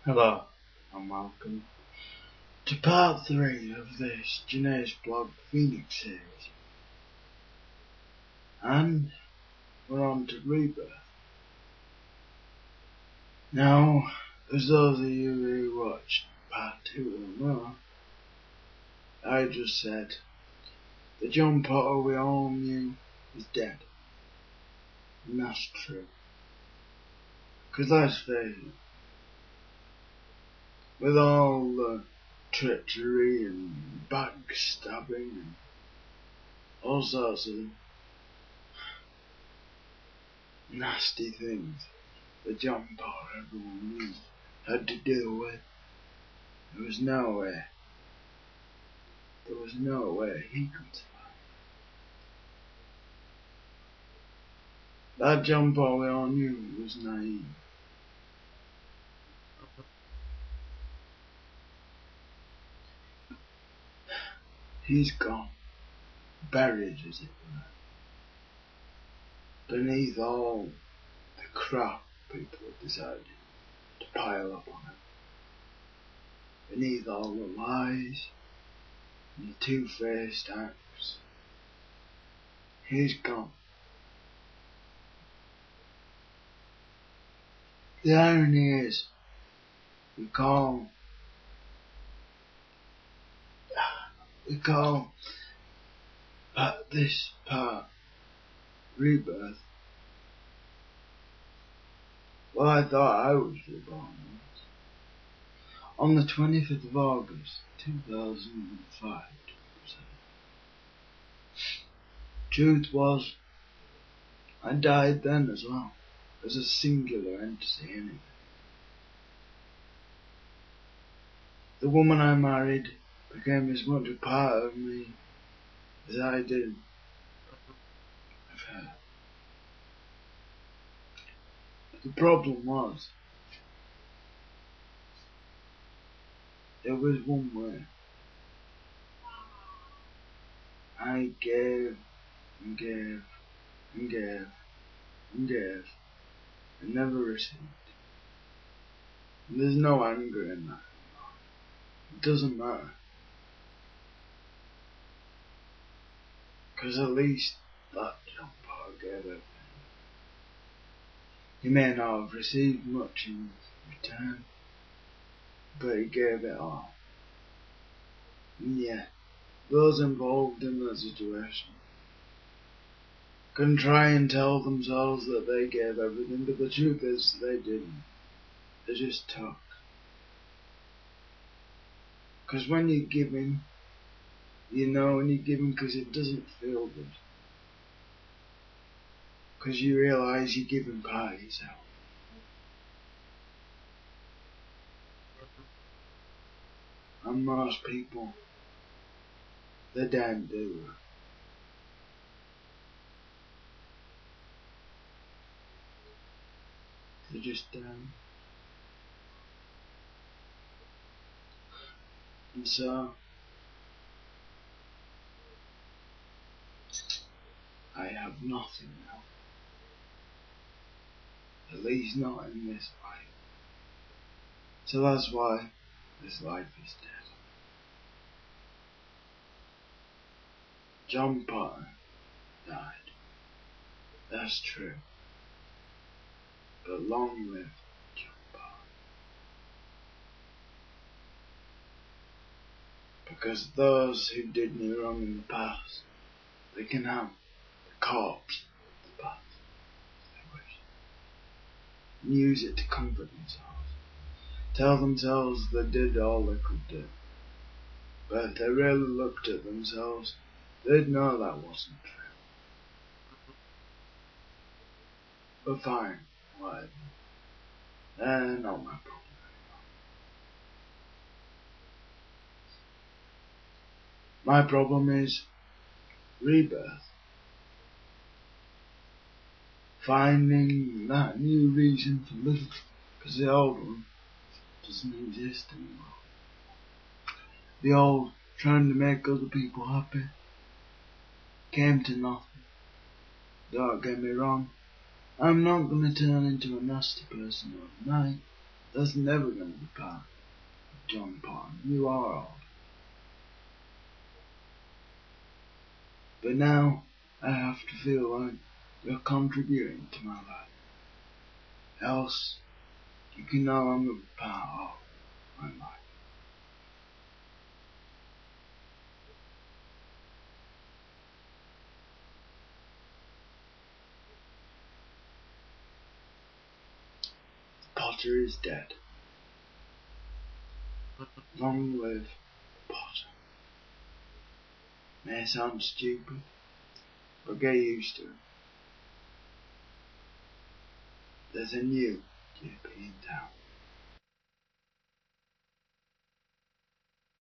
Hello, and welcome to part 3 of this Jonaus blog Phoenix series. And we're on to Rebirth. Now, as those of you who watched part 2 will know, I just said the John Potter we all knew is dead. And that's true. Because let's face it, with all the treachery and backstabbing and all sorts of nasty things that John Potter everyone knew had to deal with, there was no way he could survive. That John Potter we all knew was naive. He's gone, buried as it were, beneath all the crap people have decided to pile up on him, beneath all the lies and the two-faced acts. He's gone. The irony is, we call this part Rebirth. Well, I thought I was reborn on the 25th of August 2005. Truth was, I died then as well, as a singular entity anyway. The woman I married became as much a part of me as I did of her. The problem was, there was one way. I gave and gave and gave and gave and never received. And there's no anger in that. It doesn't matter. Because at least that John Potter gave everything. He may not have received much in return, but he gave it all. And yeah, those involved in that situation can try and tell themselves that they gave everything, but the truth is they didn't. They just took. Because when you're giving, you know when you're giving because it doesn't feel good. Because you realise you're giving part of yourself. And most people, they don't do that. They just don't. And so, I have nothing now. At least not in this life. So that's why this life is dead. John Potter died. That's true. But long live John Potter. Because those who did me wrong in the past, they can have the corpse of the past if they wish. And use it to comfort themselves. Tell themselves they did all they could do. But if they really looked at themselves, they'd know that wasn't true. But fine, whatever. They're not my problem anymore. My problem is Rebirth. Finding that new reason for living, because the old one doesn't exist anymore. The old trying to make other people happy came to nothing. Don't get me wrong, I'm not going to turn into a nasty person overnight. That's never going to be part of John Potter. You are old. But now I have to feel like you're contributing to my life. Else, you can no longer be part of my life. Potter is dead. Long live Potter. May sound stupid, but get used to it. There's a new European town.